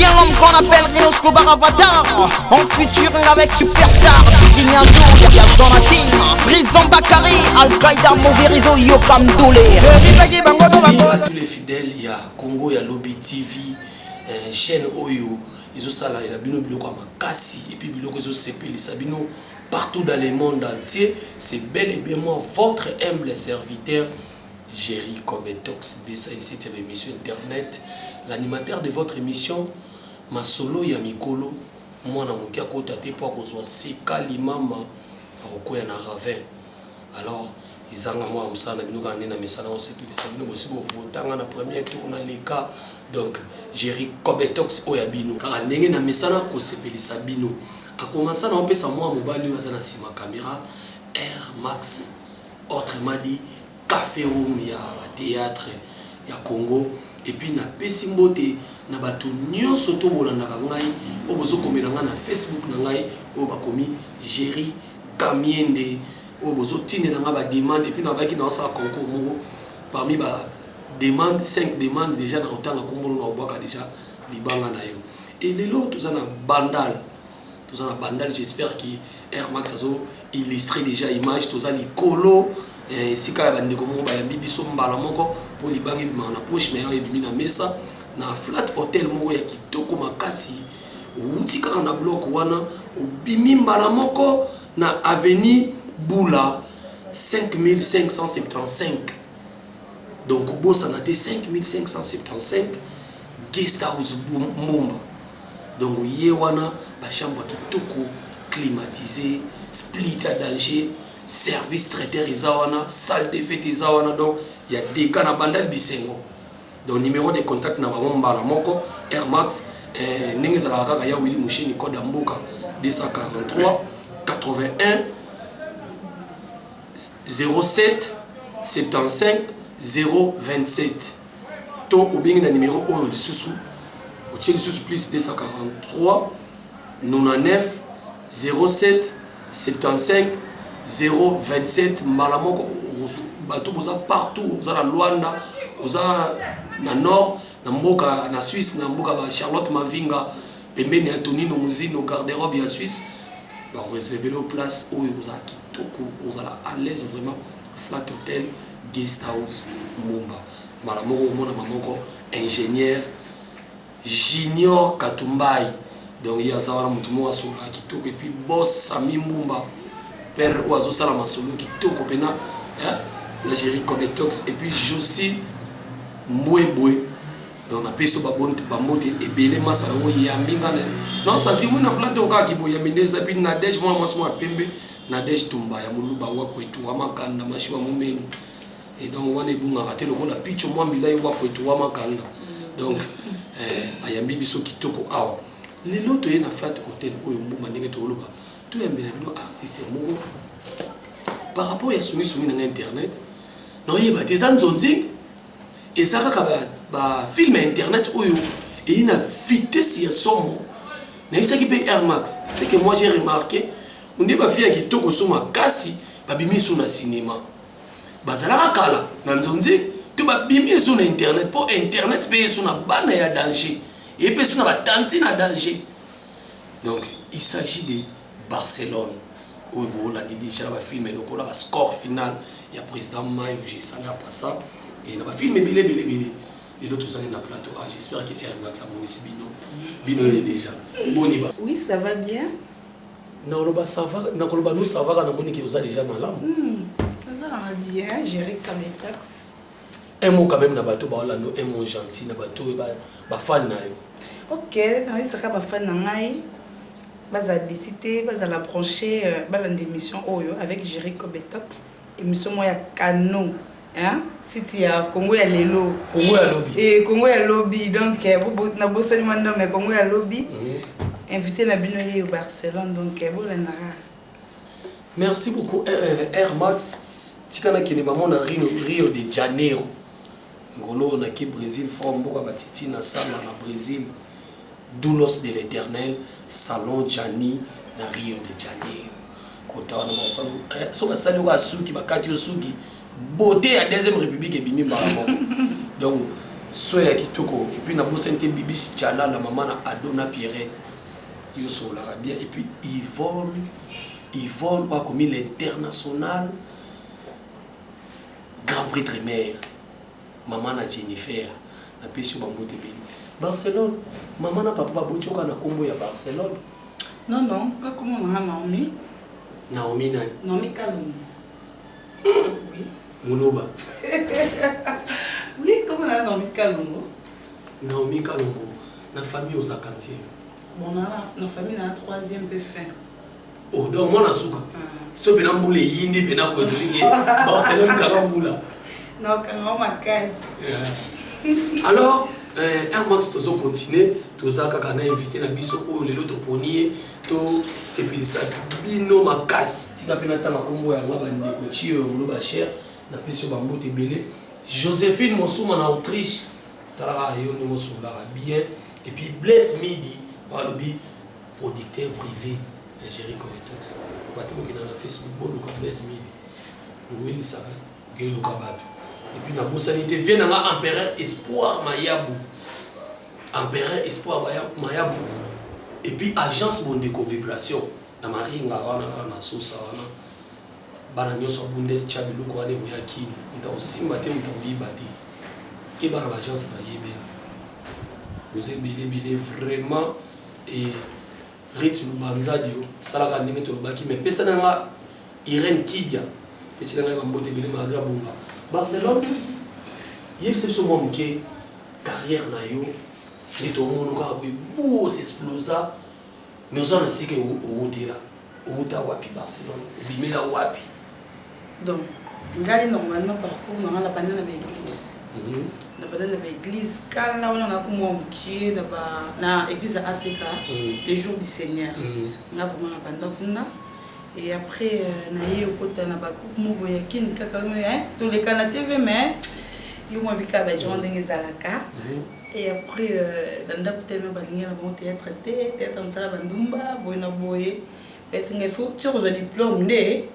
vient l'homme qu'on appelle Rinosco Baravatar. En featuring avec Superstar, Titi Nianzo, Yaya Zonatin, Président Bakari, Al-Qaïda, Mauvais Réseau, Yokam Doulé. Salut à tous les fidèles, il y a Congo, il y a Lobby TV, chaîne Oyo, ils ont ça là, il y a Bino Biloko à Makassi, et puis Biloko ils ont CP, les Sabino, partout dans le monde entier. C'est bel et bien moi, votre humble serviteur, Jerry Kobetox, de ça ici, c'est l'émission internet, l'animateur de votre émission, Masolo Yamikolo, moi na mokia kota te po ko zo seka limama ko ya na ravin. Alors izanga moi musana bino ka nena mesana on se pilisa bino bosi bo votanga na premier tour na leka. Donc Jerry Kobetox oyabino ka ndenge na mesana ko se pilisa bino a commencer na opesa moi mobali wa na sima caméra Air Max, autrement dit café room ya théâtre ya Congo. Et puis na pesi mbote na bato nyonso to bolandaka ngai o bozo komela nga na Facebook na ngai o bakomi Jerry Kamiende o bozo tinde na nga ba demande et puis na baki na sa concours moko parmi ba demande 5 demandes déjà na otanga komolo na obwaka déjà libanga na yo et lelo tout ça na bandal j'espère que Air Max azo illustrer déjà image tout ça likolo si kala bande ko mo ba yambi biso mbala moko pour libangi na poche mais ebimi na mesa na flat hotel moko ya kitoko makasi uti kaka na bloc wana obimi mbala moko na avenue Boula 5575 donc bossa na te 5575 guest house Mumba donc ye wana ba chambre kitoko climatisé split à danger service traiteur izawana, salle de fête izawana, donc il y a des cas na bandal bisengo. Donc numéro de contact na bango mbala moko Air Max ndenge za kaka ya Willy Musheni code Mboka 243 81 07 75 027 to obingi na numéro oyo lisusu otie lisusu plus 243 99 07 75 027 malamoko bato boza partout oza na Luanda oza na nord na mboka na Suisse na mboka ba Charlotte Mavinga pembeni Antonino Muzino garde-robe ya Suisse ba réserver le place où oza kitoko oza à l'aise vraiment flat hotel guest house Mumba malamoko mona mamoko ingénieur Junior Katumbai donc il y a ça wana mutu mo asola kitoko et puis boss Sami Mumba père oiseau sala masolo qui toko pena la Jerry Kobetox et puis Josi Mbwebwe donc na peso bambote ebele masala ngo yambinga non sentiment na flat oka ki boya mineza puis na dej moi moi pembe na dej tumba ya muluba wa kwetu wa makanda mashiwa mumeni et donc wana ebunga raté le konda picho moi milai wa kwetu wa makanda donc ayambi biso kitoko awa lelo to na flat hotel oyo mbuma ndenge to loba tout un bino artiste moko par rapport à soumis dans internet non il y a des anzonzing et ça ka film internet oyo et il a vitesse ya son mais ça qui peut Air Max c'est que moi j'ai remarqué on dit ba fille qui toko soma kasi ba bimi sur na cinéma bazala kala na nzonzing tu ba bimi sur na internet pour internet payer sur na bana ya danger et puis sur na ba tante na danger donc il s'agit de Barcelone où on a déjà un film et donc on a un score final il y a président Mayo j'ai ça là pas ça et on a un film belé et l'autre ça est na plateau j'espère que Air Max a mon ici bino est déjà bon oui ça va bien non le ça va nous ça va quand on dit que vous a déjà malade ça va bien Jerry Kobetox un mot quand même na bateau ba Orlando un mot gentil na bateau ba fan na yo ok na ça ba fan na ngai baza décidé baza la brancher balande émission oyo avec Jerry Kobetox émission moya canon hein siti ya Congo ya lelo Congo ya lobby et Congo ya lobby donc na bosani manda mais Congo ya lobby invité la bino au Barcelone donc voilà nara merci beaucoup Air Max tikana kini maman na Rio de Janeiro ngolo na ki Brésil from boka batiti na sala na Brésil Doulos de l'Éternel, Salon Gianni, na Rio de Janeiro. Kota wana masalo. So basali ko asuki bakati osuki. Beauté à deuxième république et bimi baramo. Donc soit ya kitoko et puis na bosente bibi Chala la maman na Adona Pierrette yo so la bien et puis Yvonne a commis l'international grand prêtre mère maman na Jennifer na pesi bambote beli Barcelone maman na papa bochoka na kombo ya Barcelone non comment on a Naomi nani Naomi Kalongo oui Mouloba oui comment on a Naomi Kalongo na famille aux akantiers bon na famille na 3e peu fin oh donc moi na suka so pena mbule yindi pena ko ndike Barcelone karambula non quand ma caisse alors un max tozo continuer toza kaka na invité na biso o lelo to ponier to sepelisa bino makasi tika pena tanga kombo ya ngaba ndeko chio muluba cher na peso bambote belé Joséphine Mosuma na Autriche tala yo ni mosula bien et puis Blaise Midi balobi producteur privé Géry Cometox batiko ki na Facebook bo luka Blaise Midi oui li savait que luka bato et puis na bosanité vient na empereur Espoir Mayabu et puis agence Bondeko Vibration na maringa wana na sosa wana bana nyoso bundes chabilu ko ane ya kini nda osimba te muto yibati ke bana agence ba yebe vous êtes vraiment et Rit Lubanzadio salaka ndenge to lobaki mais pesa nga Irene Kidia pesa nga mbote bele magra bunga Barcelone yebse so momke carrière na yo ni to mono ka bo s'explosa mais on a sike o dira o ta wapi Barcelone bimela wapi donc ngai normalement parcours na la banana l'église na banana l'église kala on a comme qui na église ACK les jours du Seigneur na vraiment na banda kuna et après na ye okota na ba coupe mo ya kin kaka hein tous les canaux TV mais yo mo bika ba jonde ngezalaka et après dans tellement balinga na bon théâtre mtala bandumba boyna boye parce qu'il faut tu reçois diplôme né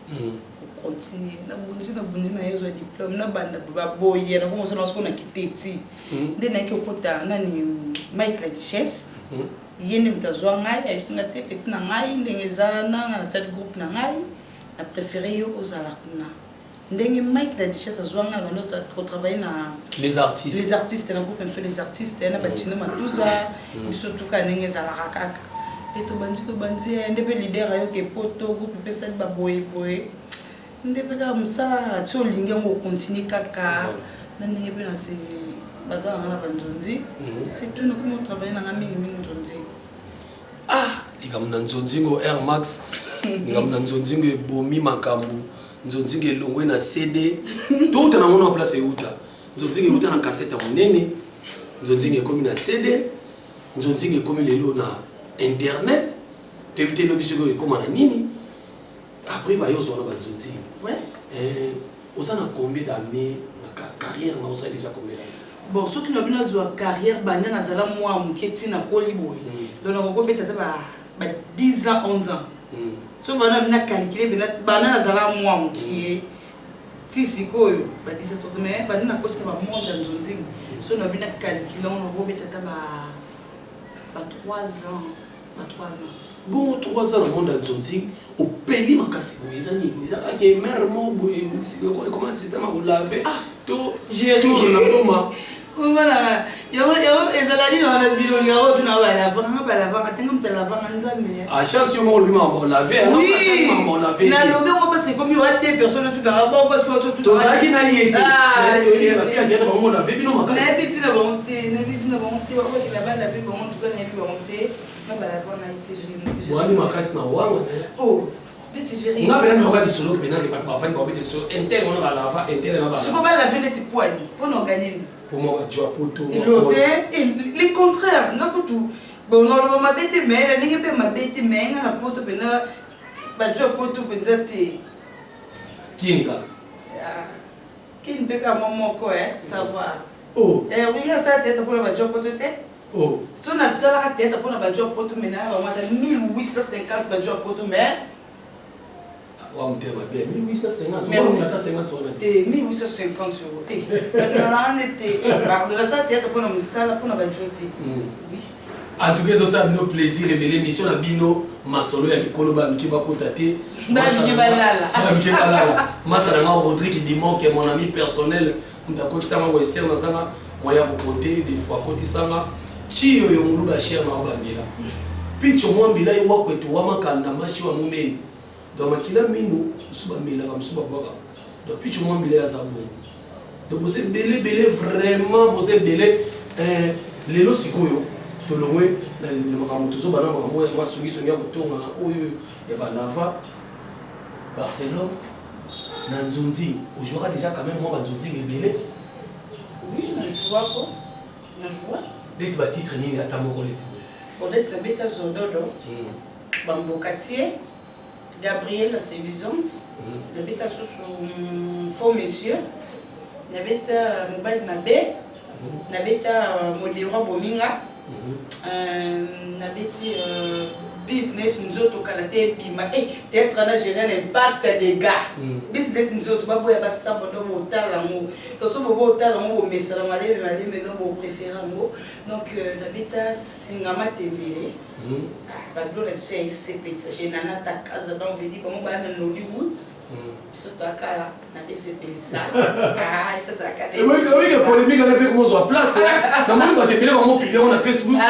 continuer na bundi na yezo diplôme na banda ba boye na commencer na skona kiteti ndena ki okota nani Michael Chess yene mtazwa ngai abisinga te petit na ngai ndengeza na cette groupe na ngai na préféré yo ozala kuna ndenge Mike da Chess azwanga bano sa ko travailler na les artistes na groupe mfo les artistes na batino matuza surtout ka ndengeza la rakaka et to banzi ndebe leader ayo ke poto groupe pesa ba boye ndebe ka musala tso linga ngo continue kaka na ndenge pe na se bazala na banzonzi c'est tout nous comment travailler na mingi nzonzi likamna nzonzi ngo Air Max likamna nzonzi ngo bomi makambu nzonzi ngo longwe na CD tout na mona place euta nzonzi ngo euta na cassette monene nzonzi ngo komi na CD nzonzi ngo komi lelo na internet tebite lobiso ngo ekoma na nini après ba yo zona ba nzonzi osana combien d'années na carrière na osa déjà combien d'années bon ceux qui n'ont pas de carrière banana zala moi muketi na koliboy donc on peut être ba 10 ans 11 ans so bana na calculer banana zala moi mukie tisikoyo ba 10 ans mais banana coach ba monde nzonzi so na bina calculer on peut être ba 3 ans bon 3 ans dans le monde nzonzi au pays makasi boyezani ezaka ke mère mo boye comment système à laver to gérer na toma voilà yo ezalani na biro ngao tuna bala tenga mtala vanga nzambe chance yo mo lui m'a laver oui na lobe mo parce que comme il y a deux personnes tout dans bon sport tout to zaki na yete mais c'est la fille a dit ba mo laver bino makasi na bi fina bonté wa ko la bala laver bon tout cas na bi bonté na bala vanga été j'ai wani makasi na wanga oh deti gérer na bena na solo bena ke pa fa ba bete so inter on va lava inter na ba ce qu'on va laver les petits poids pour nous gagner pour moi tu as poto les contraires nga tout bon non le ma bête mais la ninge pe ma bête mais nga na poto bena ba tu poto benza te kinga kin be ka momoko savoir oh oui nga ça tête pour ba tu poto te oh so na tsala ka tête pour ba tu poto mais na ba ma 1850 ba tu poto mais On me dit, 1850, on a 50 euros. 1850 euros. On était, pardon, ça, théâtre pour nous, ça, pour nous, oui. En tout cas, ça a nos plaisirs et l'émission à Bino, Masolo, et Koloba, Mikiba Kotate. Masarama Rodrigue qui dit que mon ami personnel, on a côté sama western, sama moya côté des fois côté sama, chi yo muluba cher na obangila. Picho mwambila iwa kwetu wama kanda mashi wa mumeni. Donc makila mino, suba mila comme suba boka. Donc picho mwambila ya sabon. Donc vous êtes belé vraiment, vous êtes belé les lots sikoyo. Tolongwe na makambo tozo bana makambo ya masungi songia botonga na oyo ya balava Barcelone na Nzunzi aujourd'hui déjà quand même moi Nzunzi ngebele oui na joie quoi na joie dès ba titre ni ata moko leti pour être la bêta Zododo Bambokatier Gabriel la séduisante la bêta sous faux monsieur la bêta mobile mabe la bêta modéro bominga na beti business nzoto kalate bima théâtre na gérer l'impact des gars business nzoto ba boya ba samba do botala ngo to so bo botala ngo bo mesala malebe no bo préférer ngo donc na beta singama tembele ba do la chez CP ça chez nana ta casa donc veut dire bon ba na Hollywood c'est ta cara na CP ça c'est ta cara oui polémique na pe comment soit place na moni ba tembele ba mo publier na Facebook ba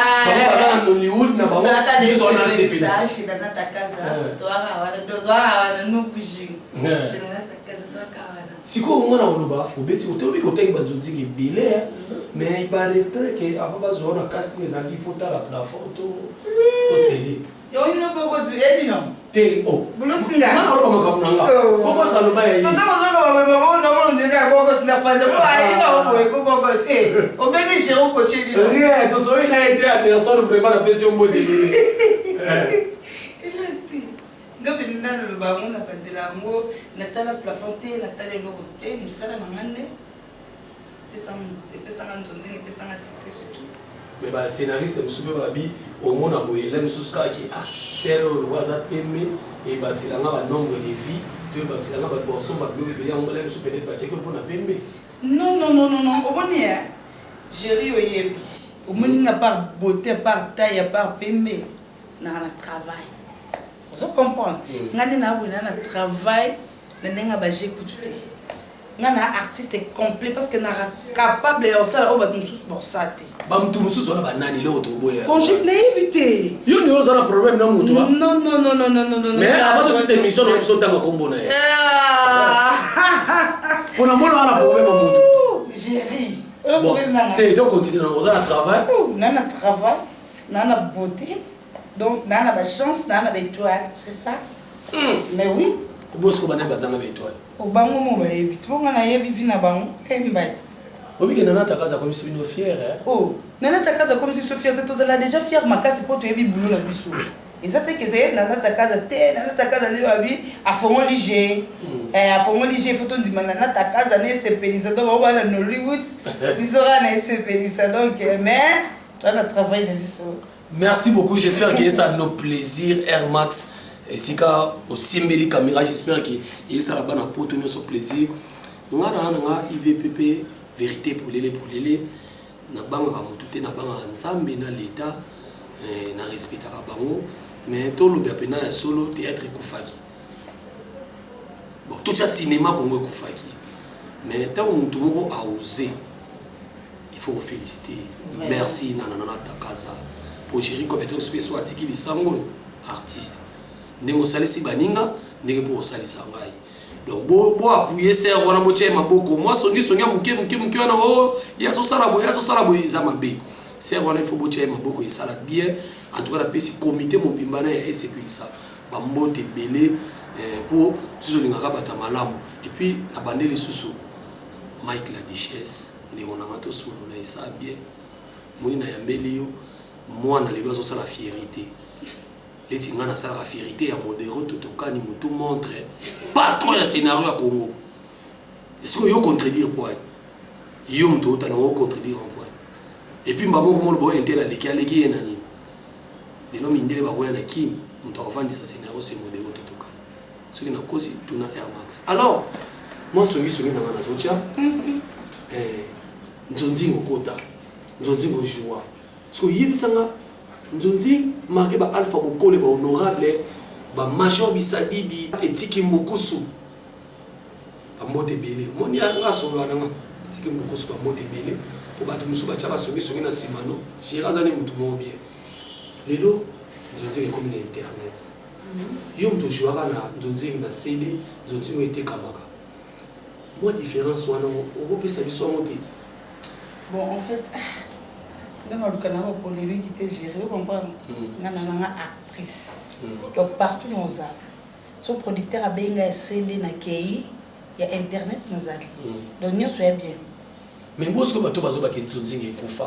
bazana na Hollywood na ba je dois na CP ça chez nana ta casa doa no bougie chez nana ta casa doa kawana siko ngona oloba obeti otebi ko tengi banzonzi ke bile mais il paraîtrait que avant bazona casting ezali fota la photo au CD yo ino boko su ebi no te o bulutsinga mana oloba makamnanga boko saloba ya toto mozoba mama no ndeka boko sina fanja bo ino boko boko obeki jero ko chedi no rien to so il a été à personne vraiment la pression modèle ngabe nana lo ba mona bandela ngo natala plafond te natala lo te musala na ngande pesa ntonzi pesa na success surtout mais ba scénariste musume babi au mona boyela mususka ki sero lo waza peme et batilanga ba nombre de vie to batilanga ba borso ba bloqué be yango la musu peut-être ba checker pour na pembe non oboni hein géri oyebi omoni na par beauté par taille par pembe na travail. Vous comprenez? Ngani na abuna na travail na nenga ba j'écoute. Ngana artiste complet parce que na capable de ça au ba mususu borsate. Ba mtu mususu wana banani leo to boya. Bon je n'ai évité. Yo ni oza na problème na mutu ba. Non. Mais avant de cette émission on so tanga kombo na. Pour na mona na problème mutu. Géri. Bon, tu continues dans le travail. Nana travail, nana beauté. Donc, nana ba chance, nana ba étoile, c'est ça. Mais oui. Bosco bana bazanga ba étoile. Obango mo ba yebi. Bonga na yebi vina bango. Mbay. Obi nana takaza comme si nous fier hein. Oh, nana takaza comme si je suis fier de toi, là déjà fier ma case pour toi yebi boulot na biso. Et ça c'est que c'est nana takaza te, nana takaza ne babi a fongo lige. A fongo lige photo ndi nana takaza ne se pelisa donc on va na Hollywood. Bisora na se pelisa donc mais toi na travail na biso. Merci beaucoup, j'espère que ça nos plaisirs Air Max et si ka au Simbeli caméra, j'espère que ça la bonne pour tout notre plaisir. Ngara nga IVPP vérité pour les na banga mututé na banga nzambe na l'état na respecta bango mais tout le bapena ya solo théâtre kufaki. Bon tout ça cinéma Congo kufaki. Mais tant que tout a osé il faut vous féliciter. Merci nanana takaza. Pour gérer comme étant spécial atiki lisango artiste ndenge osalisi baninga ndenge po osalisa ngai donc bo appuyer ser wana bo chema boko moi songi muke wana o ya so sala boy za mabe ser wana il faut bo chema boko et sala bien en tout cas la pesi comité mobimbana ya sécurité ba mbote belé pour tout le ngaka bata malamu et puis la bande les sous Mike la Duchesse ndenge on a mato solo na ça bien moni na yambeli yo moi na lelo ça la fierté les tingana ça la fierté à modéro totokani mutu montre pas trop le scénario à Congo est-ce que yo contredire quoi yo mto ta na contredire en point et puis mbamo ko mo bo intela leki nani lelo mindele ba roya na kim mto avandi ça scénario c'est modéro totokani ce qui n'a causé tout na Air Max. Alors, moi, ce qui est dans la Zotia, Nzonzi Ngokota, Nzonzi Ngojoua. Parce que Yébisanga, Nzonzi marqué par Alpha Bokole, honorable, Major Bissadidi, et Tiki Mbokusu. Mbote Bélé. Mon y a un solo à Tiki Mbokusu, Mbote Bélé. Pour battre Moussou Bachara, ce qui est dans Simano, j'ai rasané mon bien. Les lots, Nzonzi est comme l'Internet. Yom to jouera na Nzonzi na CD, Nzonzi a été Kamaka. Moi, différence, on peut savoir soit monté. Bon, en fait, dans le canal polémique qui était géré, on comprend, on a une actrice. Donc partout dans ça, son producteur a bien CD na Kei, il y a internet dans ça. Donc nous sommes bien. Mais moi, ce que tu as dit, Nzonzi est Koufa,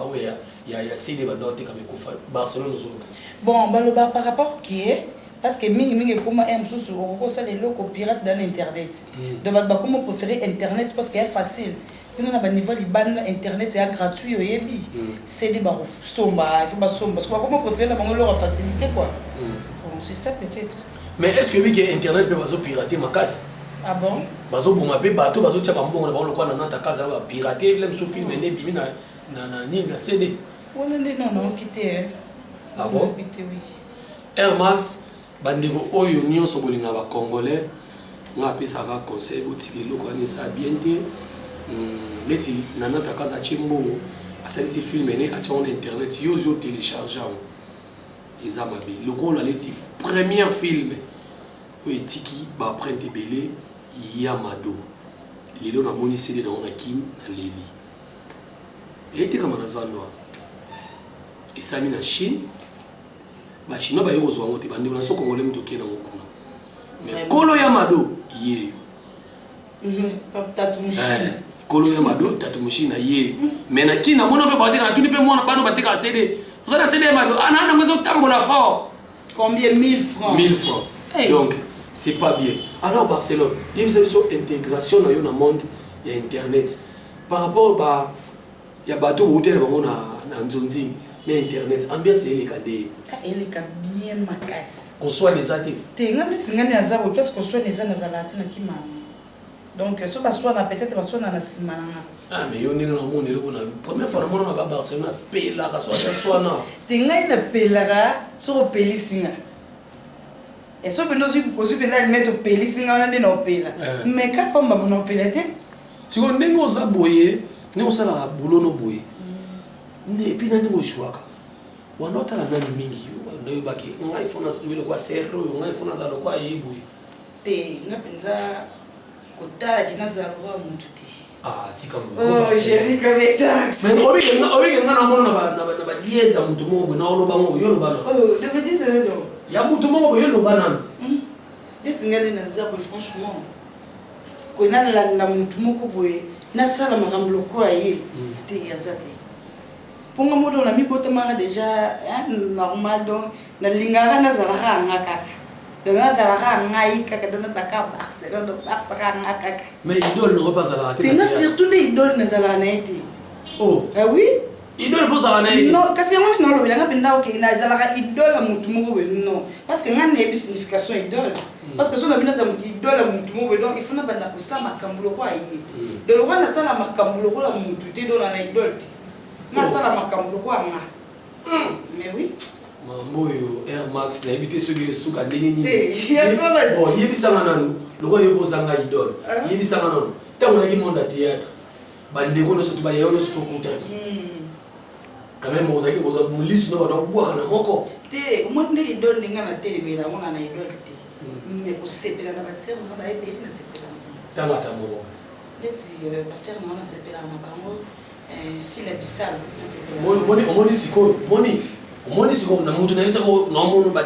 il y a CD qui est Koufa, Barcelone. Bon, par rapport qui est. Parce que mingi comment aime sous au ça les locaux pirates dans l'internet. Donc comment préférer internet parce que c'est facile. Nous on a niveau liban internet c'est gratuit au yebi. C'est des barreaux somba, il faut pas somba parce que comment préférer la leur facilité quoi. Bon, c'est ça peut-être. Mais est-ce que oui que internet peut pas pirater ma case? Ah bon? Bazo bon m'appelle bateau bazo tchapa mbongo na ba quoi dans ta case va pirater même sous film né bimi na CD. Non quitter. Ah bon? Quitter oui. Air Max bandeko oyo nyonso bolinga ba congolais nga pesaka conseil botiki loko ani sa bien te leti nana takaza chimbongo asalisi film ene acha on internet yozo téléchargeant eza mabe loko la leti premier film o etiki ba prendre belé Yamado lelo na moni CD dans na kin na leli ete kama na zandwa esami na Chine ba chinois ba yoko zwango te bandi na soko ngole mto kena ngokuna mais kolo Yamado ye Tatu Mushina kolo Yamado Tatu Mushina ye mais na kina mona pe ba te na tuni pe mona bano ba te ka CD vous avez CD Yamado ana ngozo tambola fort combien 1000 francs 1000 francs donc c'est pas bien. Alors Barcelone il y a une intégration dans le monde il y a internet par rapport à il y a bateau hôtel na Nzonzi mais internet ambiance elle est cadée elle est bien ma casse qu'on soit des athées tenga ngani azabo parce qu'on soit des anazalati na kima donc so ba soit na peut-être ba soit na simana ah mais yo ninga mo ne ko na première fois na ba Barcelone pela ka soit na tenga ina pelara so pelisinga et so bendo ozu benda mettre pelisinga na ndena opela mais ka pamba bona opela te si on nengo za boye ne osala boulot no boye et puis nani go shwaka wanota la nani mingi yo baki ngai fona subile kwa serro ngai fona za lokwa yibu te ngapenza kotala kinaza roa muntu ti ah tika mo oh Jerry comme tax mais obi ngana mona na ba lieza muntu mo na oloba mo yo loba na oh de petit c'est là ya muntu mo yo loba na ndetsingali na zabo franchement kona la muntu mo ko boye na sala makambo lokwa ye te yazate ponga modo na mibota mara déjà normal donc na lingara na zalaka ngaka dona zalaka ngai kaka dona zaka Barcelone do Barça ngaka mais idole ne repasse à la tête tenga surtout des idole na zalaka na été oh ah oui idole pour ça na été non kasi ngoni no lobela ngapenda OK na zalaka idole mutu mo we non parce que ngane ebi signification idole parce que so na bina za idole mutu mo we donc il faut na banda ko sama kambulo kwa yi de lo wana sala makambulo ko la mutu te do na idole na sala makambulo kwa nga mais oui mambo yo Air Max na ebité soki suka ndenge nini bon yebisanga nanu loko yo kozanga idole yebisanga nanu tango yaki monde à théâtre bandeko no soto ba yo no soto kutaki quand même ozaki boza mulisi no ba bwaka na moko te monde idole ninga na télé mais la mona na idole te mais ko sepela na ba sœur na ba ebe na sepela tanga ta moko let's ba sœur na sepela na bango si la bisalo na sepela moni siko moni siko na mutu na bisa ko na mono ba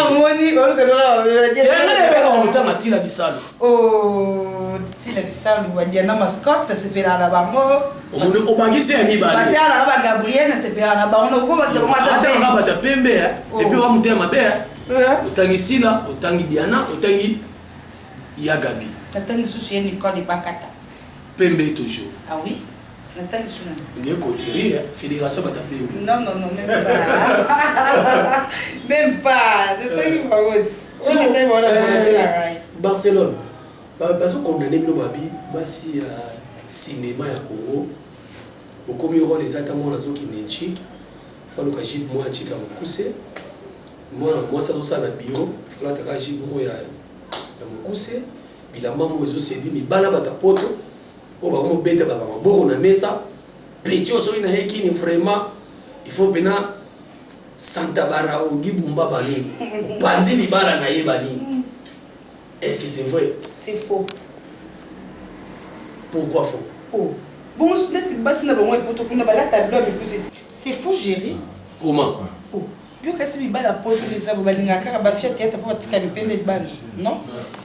moni oluka dola ya tanga si la bisalo oh si la bisalo wa diana mascotte na sepela na bango omuntu obangise ya mibale basi ala ba Gabriel na sepela na bango ko ba se mata pembe et puis wa mutema be utangi sila utangi Diana utangi ya Gabi utangi susu ya Nicole Bakata pembe toujours ah oui Nathalie Souna. Il y a côté fédération bata pembe. Non, même pas. Même pas. Nathalie Bawots. On était voilà pour la raille. Barcelone. Parce qu'on a mis le cinéma à Congo. Au commis rôle les attendants la zone qui n'est chic. Il faut que j'y moi chic à mon coussé. Moi ça doit ça dans le bureau. Il faut que j'y moi à mon coussé. Il a maman aux autres dit mais bala bata poto. Oh bah on bête bah maman. Bon on a mis ça. Petit aussi il a qui vraiment. Il faut bien Santa Bara ou Gibumba bani. Bandi ni bara na ye bani. Est-ce que c'est vrai? C'est faux. Pourquoi faux? Oh. Bon, c'est faux, Géry. Comment? Oh. Bien que si la porte les arbres, non?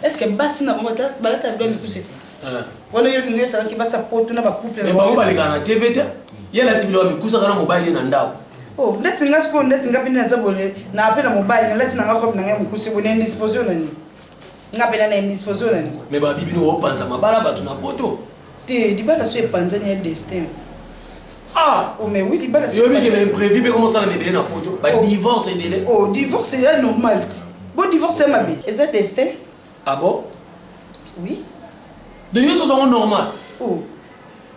Est-ce que Bassina va la tableau me coucher? On a eu une nurse qui va sa porte, on a couple. Mais on va aller à la TV. Il y a la TV, mais couche à la mobile in Andao. Oh, let's sing us go, let's sing up in a zabole, n'a pas la mobile, let's not have a couche when in disposition. N'a pas la disposition. Mais Babi, nous open sa mabala, but on a poto. Di bala so epanzani ya destin. Ah, oh mais oui, di bala so. Yo bi que l'imprévu peut commencer à me bien na poto. Ba divorce et délai. Oh, divorce c'est normal. Bon divorce c'est ma vie. Est-ce destin? Ah bon? Oui. De yo sont normal. Oh.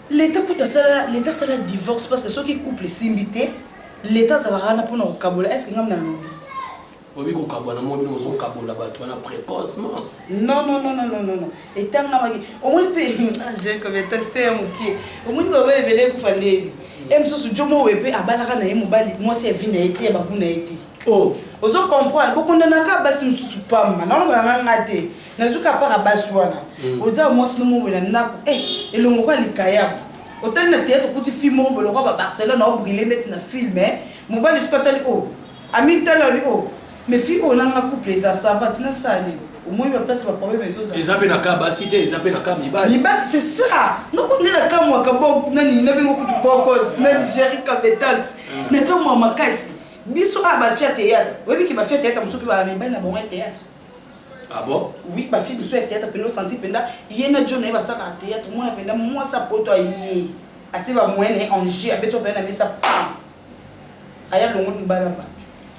L'état pour ça, l'état ça la divorce parce que ceux qui couple simbité, l'état ça va rana pour nos kabola. Est-ce que ngam na lobi? Oui, qu'on cabana, moi, nous sommes cabola, précocement. Non. Et tant que au moins, j'ai comme un texte à mon pied. Au moins, on va révéler qu'il fallait. Et je suis Jomo Webe à Balarana et Mobali. Moi, c'est Vinaïti et Babunaïti. Oh, aux autres comprennent. Beaucoup de Naka Bassim Soupam, non, on a raté. Nazuka par Abaswana. Aux autres, moi, c'est le mot de Nako. Et le mot de Kayab. Autant de théâtre, petit film, le roi à Barcelone, on a brûlé net dans le film. Mobali Scotland, oh. Ami Talon, oh. Mais filles, on a un couple, ça va, tu n'as ça. Au moins, il va passer par problème. Ils appellent la cabacité, ils appellent la cabibale. C'est ça. Nous, on est la cam, on a beaucoup de bocos, on a Géry comme des taxes. On a comme ma casse. Biso a fait théâtre. Oui, qui va faire théâtre, je suis pas un bon théâtre. Ah bon? Oui, ma fille, je suis théâtre, puis nous sentis pendant. Il y a un journée, il va ça à théâtre, moi, pendant moi, ça peut toi, il y a moins en G, avec ton père, mais ça pas. Il y a le monde balaba.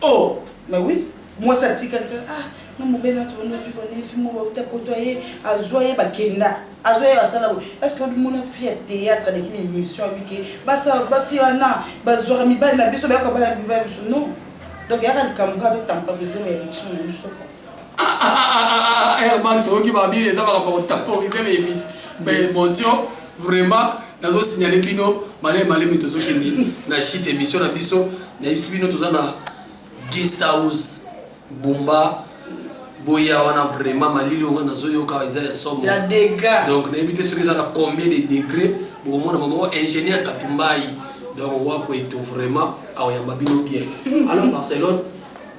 Oh! Mais oui, moi ça dit quelqu'un, ah, non, mon ben, tu vas faire un film, tu vas côtoyer, à Zoé Bakenda, à Zoé Basala. Est-ce que mon fille a théâtre avec une émission avec Bassa, Bassiana, Bazora Mibal, n'a pas besoin de non. Donc il y a un camarade qui n'a pas besoin d'émission. Herman, c'est qui m'a dit, ça va rapport temporiser mes émotions, vraiment. Nous avons signalé Bino, malé, mais tous ceux qui n'ont pas émission, nous avons guest house, Bomba, Boya, on a vraiment malili, on a zoyoka, ils ont somme. La dégâts. Donc, on a évité ceux qui ont combien de degrés. Bon, moi, maman, ingénieur Katumbaï. Donc, on voit qu'il est vraiment à Oyambabino bien. Alors, Barcelone,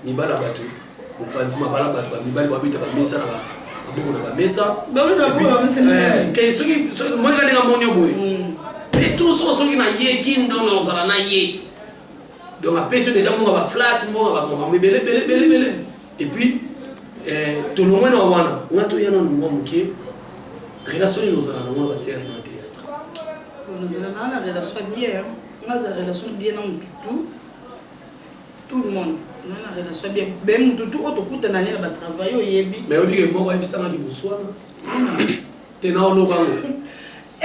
ni bala bateau. Pour pas dire bala bateau, ni bala bateau, pas messa là-bas. Donc, on a messa. Bah oui, d'accord, on sait. Ceux qui, moi, je regarde mon yoboy. Mais tous ceux qui n'ont yekin, donc, on s'en a yé. Donc après, déjà, on va flat, on va belé. Et puis, tout le monde on a tout y a relation nous avons la série dans le théâtre. Nous avons la relation bien, on a la relation bien dans tout le monde. On a la relation bien. Même tout autre coup, on a la travail au Yebi. Mais on dit que moi, je suis en Boussois. Tu es dans le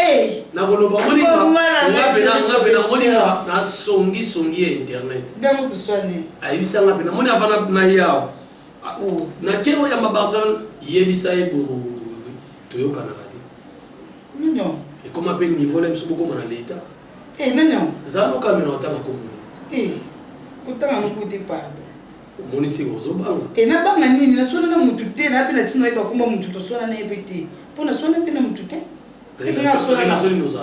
hey, na koloba moni na songi internet dans tout soigné ayibisa nga pena moni avana na yao na kero ya Barcelone yebisa ebo toyoka na kati non et comment appelle niveau là msuko comme na l'état non za no kamera otanga kombo kutanga nokuti pardon moni si ozobanga na banga nini na sona na mutu te na pela tino eba kumba mutu to sona na ebete pona sona pena mutu te. Relation nous a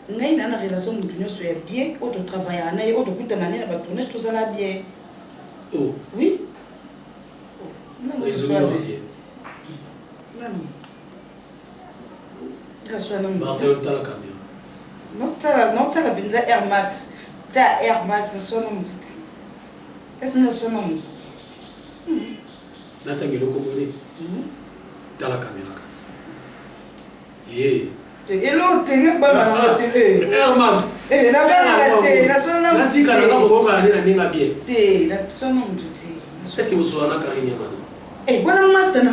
ngai na relation mutu nyoso ya bien auto travail na ye auto kutana na ba tournage tout ça là bien. Oh oui. Non bien. Non. Grâce na Barcelone ta la caméra. Non ta la benza Air Max. Ta Air Max na sona mutu. Est-ce na sona mutu? Na tangelo komone. Ta la caméra. Et l'autre, il va m'arrêter. Herman. Il n'a pas arrêté. Est-ce que vous soyez en carrière? Eh, voilà, master,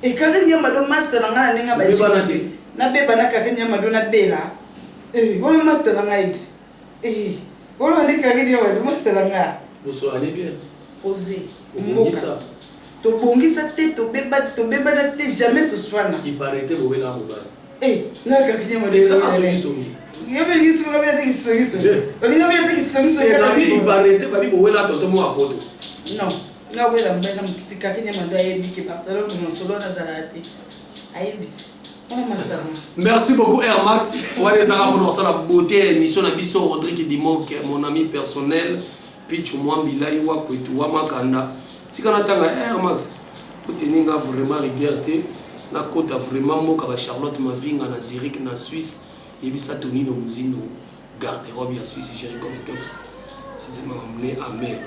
Et quand il y a un master dans la langue, na beba na kakenya madona bela. Wala master dans la wala ne kakenya madona master dans la. Vous allez bien. Osez. Mboka. To bongisa te to beba na te jamais to swana. Il paraît que vous là mobile. Na kakenya madona. Il y avait qui se rappelle qui se il y avait qui se il paraît que babi vous là tonton moi poto. Non. Na wela mbena kakenya madona yebi ke Barcelone mo solo na zalate. Ayebiti. Merci beaucoup Air Max. Ouais, les arabes pour la beauté émission Nabiso Rodrigue Dimok, mon ami personnel. Pichu Mwambila Iwa Kwetu Wamakanda. Si quand on attend Air Max, pour tenir vraiment regardé, na côte vraiment moka ba Charlotte Mavinga na Zurich na Suisse et puis ça Tony no Muzino garde-robe à Suisse Jericho Tox. C'est m'a amené à mer.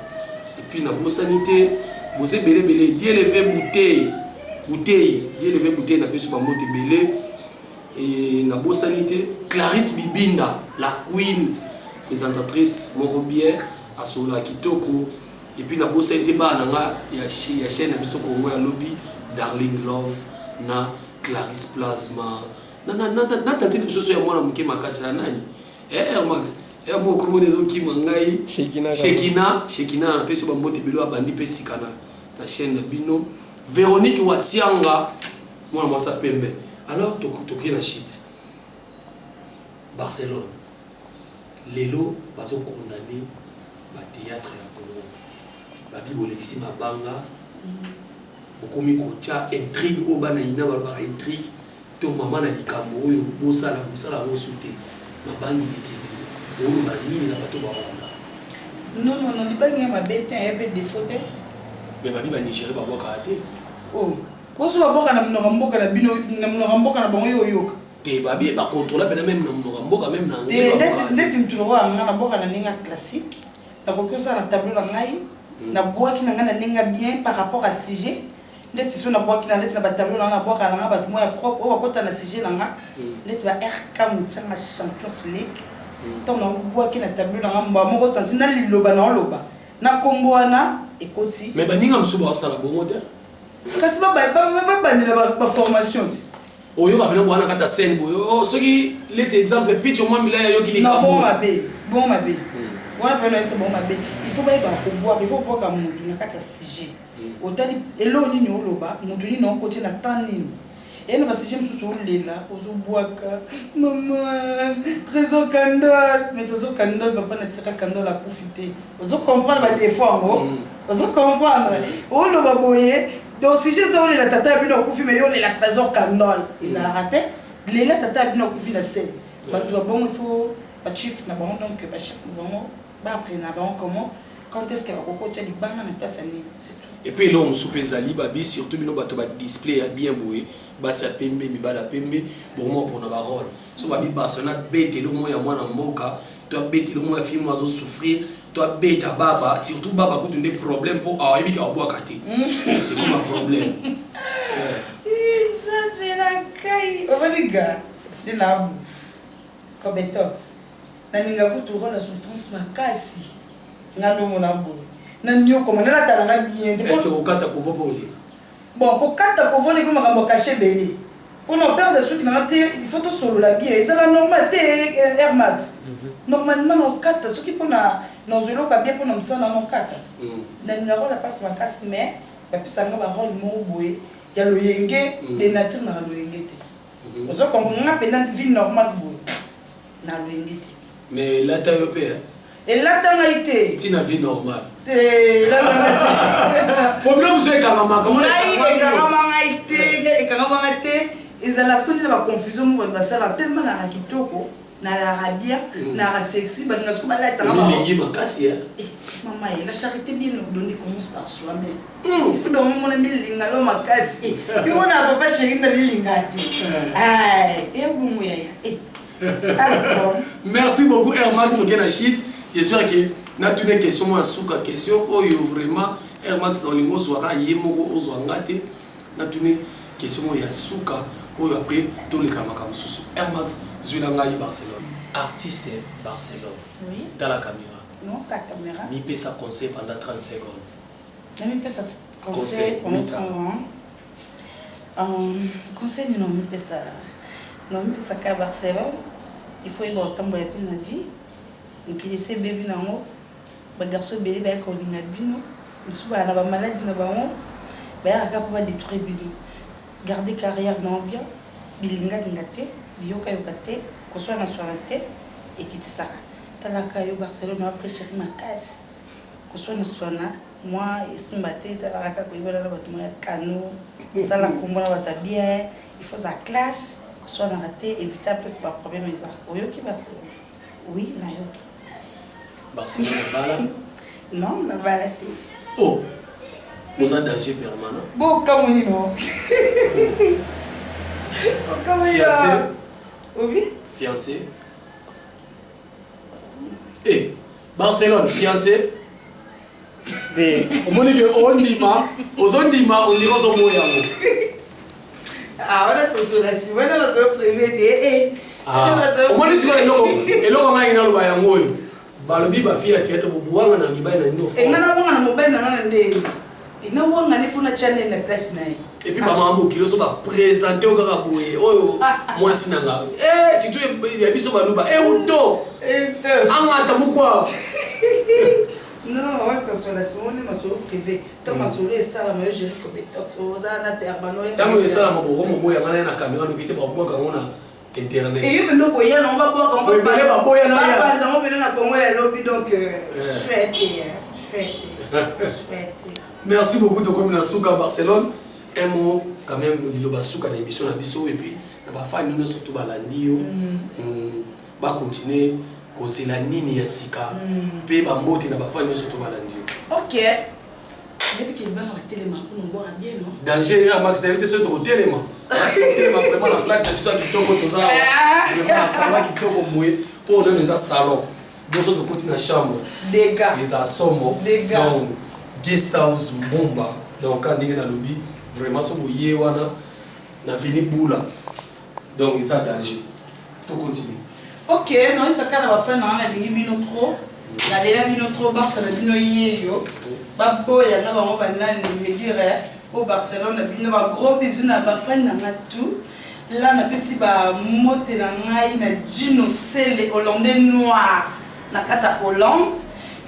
Et puis na beau sanité, vous êtes belé Dieu levé bouteille, Dieu levé bouteille na peso ba mote belé et na beau sanité, Clarisse Bibinda, la queen présentatrice moko bien à Sola Kitoko et puis na beau sanité ba nanga ya chaîne na biso Congo ya lobby Darling Love na Clarisse Plasma na tantine biso ya mwana muke makasi na nani Air Max mo ko monezo ki mangai Shekina na peso ba mote belo abandi pesikana na chaîne na bino Véronique Wasianga moi moi ça pembe alors toki na shit Barcelone lelo bazo condamné ba théâtre ya Congo ba bibolexi mabanga bokomi kocha intrigue o bana ina ba intrigue to mama na likambo oyo bosala ngo sute mabangi likebe o ba nini na bato ba non libangi ya mabete ya be défaut de mais ba biba Nigeria ba boka ate boso ba boka na mnogamboka na bino na mnogamboka na bango yoyoka te ba bi ba contrôler même na mnogamboka même na ndeti mtulwa nga na boka na ninga classique na kokosa na tableau na ngai na boaki na nga na ninga bien par rapport à sujet ndeti so na boaki na ndeti na ba tableau na boka na nga ba moya propre o bakota na sujet na nga ndeti ba RK Mutanga Champions League donc na boaki na tableau na nga mba moko santi na liloba na loba na komboana ekoti mais ba ninga msuba sala bongo te kasi ba ba formation oyo ba bena bwana kata scène boyo soki let exemple pitch au moins mila yo ki na bon mabe wana pena ese bon mabe il faut ba ko boire il faut boire ka mutu na kata sujet otali eloni ni oloba mutu ni no côté na tanini et na ba sujet msusu lela ozo boaka maman trésor candole mais trésor candole papa na tsaka candole a profiter ozo comprendre ba défaut ngo ozo comprendre oloba boye donc si je sors la tata bino kufi mais yo la trésor candole ils a raté les la tata bino kufi na scène ba doit bon il faut ba chief na bon donc ba chef bon ba après na bon comment quand est-ce que va coacher li banga na place ani c'est tout et puis là on soupe zali babi surtout bino bato ba display bien boye ba sa pembe mi ba la pembe bon moi pour na ba rôle so babi Barcelona bete le moya mwana mboka toi bete le moya film azo souffrir toi beta baba surtout baba ko des problèmes pour ah ebi ka boa kate et comme un problème ça fait la caille on va dire gars de la comme tox na ninga ko tour la souffrance makasi ngalo mona bo na nyo comme na la tala bien est-ce que okata ko voler bon ko kata ko voler comme makambo caché belé pour nos pères de ceux qui n'ont il faut tout solo la bien c'est la normalité Air Max normalement on kata ceux qui pour na nos zelo ka bien pour nous ça na kata na ngaro la passe makasi mais ba pisanga ba rôle mo boye ya lo yenge de nature na lo yenge te ozo ko nga pena vie normale boye na lo yenge te mais là ta européen et là ta été tu na vie normale et là problème c'est quand maman comment ils ont la seconde de la confusion pour ça là tellement na kitoko na l'arabia na sexy ba ngasko ba la tsanga ba mingi makasi maman la charité bien ordonnée commence par soi-même il faut donc mon ami linga lo makasi et on a papa chéri na linga ti ai et bon ya merci beaucoup Air Max to gena shit j'espère que na toutes les questions moi souka question oyo vraiment Air Max dans lingo soira yemoko ozo ngate na toutes les question ya souka oyo après tous les kamaka mususu Air Max Zulanga Barcelone artiste Barcelone oui dans la caméra non ta caméra mi peut ça conseil pendant 30 secondes mi peut ça conseil pendant conseil non ça qu'à Barcelone il faut y avoir temps pour la vie donc il essaie bébé nango ba garçon bébé ba ko linga bino musuba na ba maladie na ba on ba aka pa détruire bino garder carrière non bien bilinga ngate biyoka yokate ko soit na soirée et qui ça talaka yo Barcelone après chérie ma casse ko soit na soirée moi ici matin talaka ko ibala na bato ya kano ça la komona bata bien il faut sa classe ko soit na raté évitable c'est pas problème ça oyoki Barcelone oui na yoki Barcelone bala non na bala te oh nous en danger permanent bon comme on non comme on oui fiancé eh Barcelone fiancé on dit que on dit ma on dit qu'on s'en moyen ah on a tout sur la si on a pas privé ah on dit que et là on a une autre bayan moyo balobi ba fila tieta bubuanga na mibai na nino e ngana wanga na mobile na ndeni ina wanga ni kuna channel na place na et puis maman mbo kilo so ba présenter au kaka boye oyo moi sinanga si tu ya biso baluba uto anga tamukwa non on va sur la si on est masolo privé tant masolo est ça la meilleure gérer comme tox oza na perbano tango est ça la mabo moya ngana na caméra no kite ba bwa kangona internet et yo bendo boya na on va boire on va ba boya na ya ba nzango bendo na Congo ya lobby donc chouette. Merci beaucoup de comme na souka Barcelone un mot quand même il va souka na émission na biso et puis na ba fan nous surtout balandi yo ba continuer cause la nini ya sika pe ba mbote na ba fan nous surtout balandi yo OK depuis qu'il va à la télé on boit bien non danger à max d'inviter sur le télé vraiment la flaque de ça qui toko toza vraiment ça qui toko moye pour donner les salon deux autres côté na chambre des gars les asommo donc guest house bomba donc quand ndenge na lobby vraiment so boye wana na veni bula donc ça danger tout continue OK non ça kana ba fin na ndingi bino trop la lela bino trop Barça na bino yeyo ba boya na bango banani je veux dire au Barcelone na bino ba gros bisous na ba fan na tout là na pesi ba mote na ngai na Gino Sele hollandais noir na kata Hollande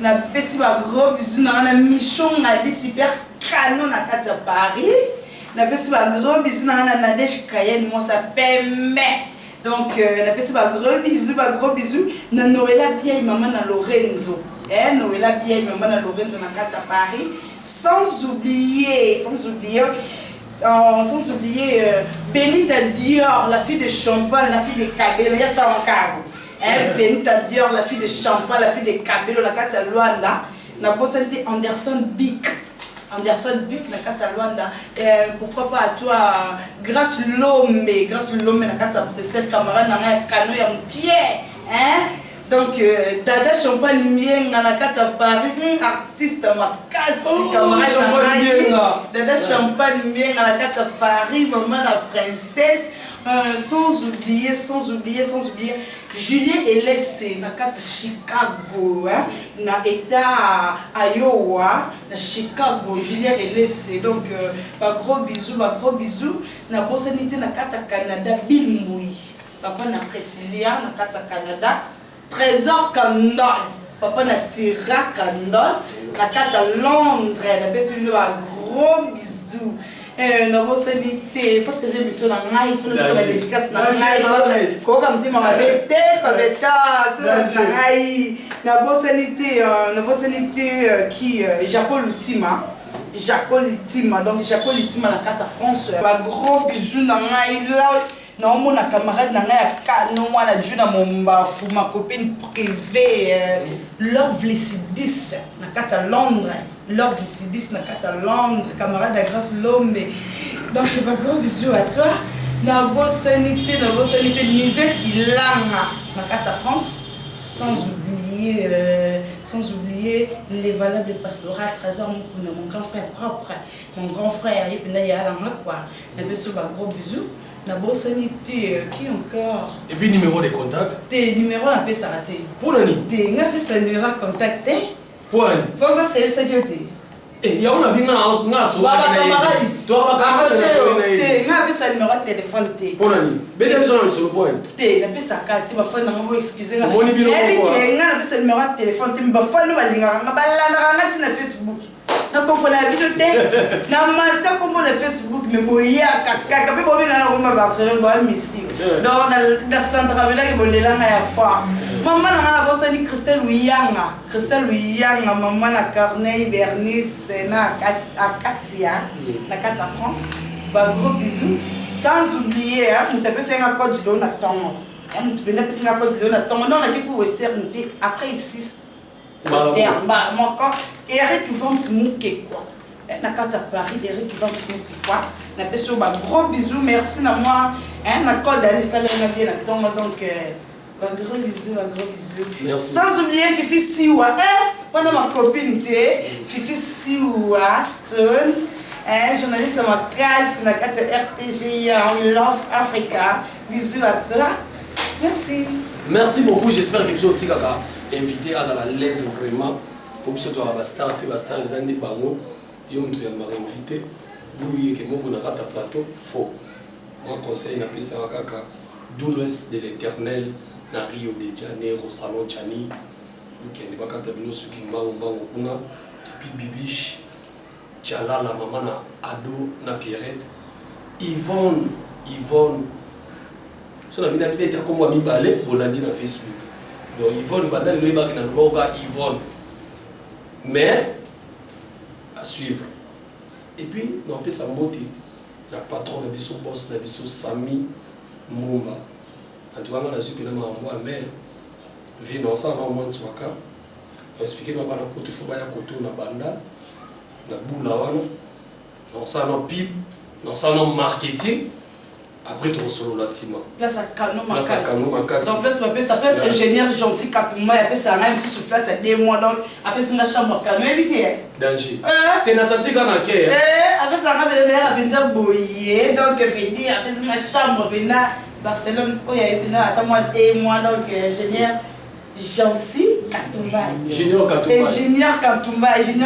na pesi ba gros bisous na Michon na bi super canon na kata Paris na pesi ba gros bisous na Nadège Cayenne moi ça permet donc na pesi ba gros bisous na Noëlla bien maman na Lorenzo Noëlla bien maman na Lorenzo na kata Paris sans oublier Benita Dior la fille de Champagne la fille de Cabello ya Chamakabo Benita Dior la fille de Champagne la fille de Cabello la kata Luanda na posante Anderson Bic na kata Luanda pourquoi pas à toi grâce l'homme na kata Bruxelles camarade na kano ya Pierre donc Dada Champagne bien na kata Paris artiste makasi camarade Dada Champagne bien na kata Paris maman la princesse sans oublier Julien Elesse na kata Chicago na état Iowa na Chicago Julien Elesse donc ba gros bisous na bosanité na kata Canada Bill Mouy papa na Priscilla na kata Canada Trésor Candol papa na Tira Candol na kata Londres na besi ba gros bisous na bosanité parce que j'ai besoin na ngai il faut la dédicace na ngai ko comme dit mama bete comme état na ngai na bosanité qui Jaco Lutima donc Jaco Lutima na kata France ba gros bisous na ngai là na mona camarade na ngai kano mwana jeu na mombafu ma copine privée Love Licidis na kata Londres Love Licidis na kata Londres camarade de Grâce Lombe donc ba gros bisous à toi na bosanité Nisette Ilanga na kata France sans oublier les valables pastorales Trésor mon grand frère propre mon grand frère et puis na ya la quoi na beso ba gros bisous na bosanité qui encore et puis numéro de contact tes numéro na pesa raté pour nani te nga pesa numéro contact pour nani bongo c'est ça que il y a un binga na so ba camarade toi ba camarade te nga pesa numéro de téléphone te ponani beza biso na sur point te na pesa carte ba fa na ngo excuser nga moni bilo ko nga na pesa numéro de téléphone te ba fa no ba linga nga ba landa nga tina Facebook na comprendre la vidéo te na masque comme le Facebook mais boya kaka pe bo binga na ko ma Barcelone ba mystique donc dans centre-ville ke bolela nga ya foi maman na bossa ni Christelle Uyanga maman na Corneille Bernice na Acacia na Casa France ba gros bisous sans oublier on t'a passé un code de na tongo on te venait passer un code de na tongo non na ki ko western te après ici western ba mon corps Eric Vams Mouké quoi na Casa Paris Eric Vams Mouké quoi na passé ba gros bisous merci na moi na code d'aller saler na bien na tongo donc un gros bisou. Merci. Sans oublier Fifi Siwa, pendant ma copine Fifi Siwa, Stone, journaliste à ma classe, na carte RTG, on Love Africa. Bisous à toi. Merci. Merci beaucoup, j'espère que vous avez invité à la l'aise vraiment. Pour que vous ayez star, les années bango, vous m'avez invité. Vous voyez que moi, vous n'avez pas de plateau, faux. Moi, conseil, n'a pas ça kaka, douloureuse de l'éternel. Na Rio de Janeiro, Salon Chani, qui est bakata bino suki mbango kuna, et puis Bibiche, Tchala la maman na Ado na Pierrette, Yvonne, so na mina tete comme moi mi balé, bolandi na Facebook. Donc Yvonne bandali le baki na loba Yvonne. Mais à suivre. Et puis non pe sambote, la patron na biso boss na biso Sami Mumba. En tout cas, on a su que nous avons un mais vu dans ça, on a moins de soins. On a expliqué que nous avons un côté de côté na banda, na boula wana, dans ça on a pib, dans ça on a marketing. Après tu reçois la ciment. Là ça canon ma casse. Donc là ça peut ingénieur Jancy Kapuma, après ça a même tout soufflé à 2 mois donc après c'est la chambre canon éviter. Danger. Tu n'as senti qu'on a quel? Après ça on a venir à Benza Boyer donc fait dire après c'est la chambre bena Barcelone, il y a eu attends-moi 2 mois donc ingénieur Jancy Katumba. Ingénieur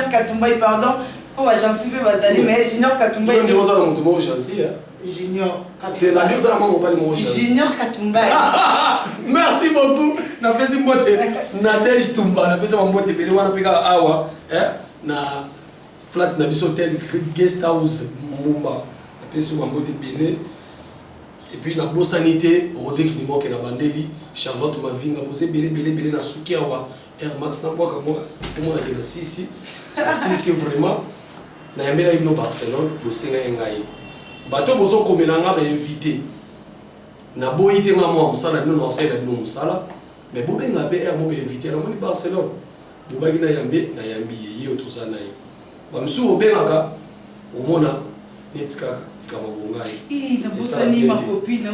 Katumba, pardon. Pour Jancy peut basaler mais ingénieur Katumba. Il y a des Jancy hein. Junior Katumba. Merci beaucoup. Na pesi mbote Nadège Tumba, na pesi mbote bele wana pika awa, na flat na biso hotel guest house Mumba. Na pesi mbote bele. Et puis na bosanité rodé qui nimoke na bandeli Charlotte Mavinga posé belé na suki awa Air Max na kwa moi tout monde a na sisi vraiment na yambela ibno Barcelone bosenga ngai bato bozo komelanga ba invité na boyite ngamo musala bino na osela bino musala mais bobenga pe Air mo ba invité na moni Barcelone bobaki na yambi ye otozana ye ba msu obenga omona netika. Ma copine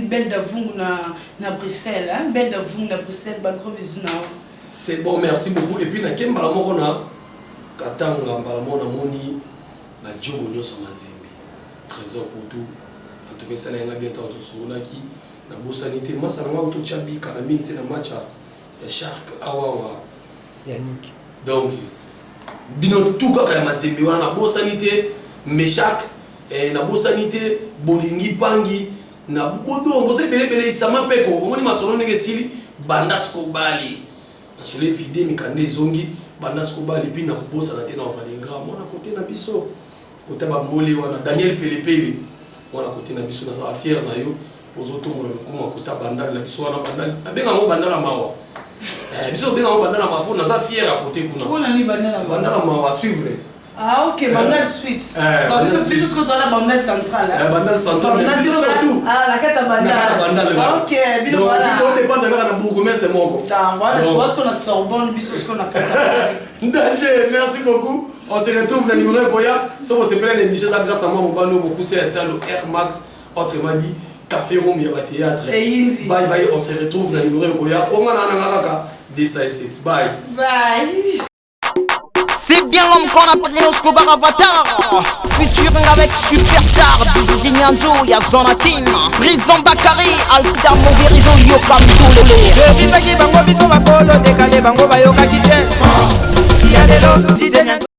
Belle d'Avung na Bruxelles, hein? Belle d'Avung na Bruxelles, bah gros bisous na. C'est bon, merci beaucoup. Et puis na kembala moko na katanga mbala mona moni ba jogo nyoso mazembe. Trésor pour tout. En tout cas ça na bien tant tout qui na bosanité masala ma auto chabi kana minute na match ya Shark awawa. Yannick. Donc bino tout kaka ya mazembe wana na bosanité Meshak na bosanité bolingi pangi na bodo ngose belebele isama peko omoni masolo ndenge sili bandasko bali na sole vide mikande zongi bandasko bali puis na kobosa na te na valinga mona côté na biso côté ba mbole wana Daniel Pelepele mona côté na biso na sa fier na yo pozo to mona kuma côté bandal na biso wana bandal abenga mo bandala mawa biso benga mo bandala mawa na sa fier à côté kuna ko na ni bandala mawa suivre. Ah ok, bandal suite. Donc c'est plus ce que tu as la bandal centrale. Bandal centrale. Ah la carte bandal. Ok, bien voilà. Tout dépend de la bourgmestre c'est mon go. Voilà, je pense qu'on a Sorbonne, bis ce qu'on a carte. Danger, merci beaucoup. On se retrouve dans le numéro Koya. Ça on se prend les Michel grâce à moi mon ballon beaucoup c'est Talo Air Max, autrement dit Café Room il y a théâtre. Bye bye, on se retrouve dans le numéro Koya. On va na D7. Bye. Bye. C'est bien l'homme qu'on appelle Oscobar Avatar. Featuring avec Superstar, Didi Nyanjo, y'a Zona Team. Président Bakary, Alpida Moverizo, Yokam Toulele. Bisaki bango biso bakolo, dekale bango bayoka kite. Yalelo, Didi Nyanjo.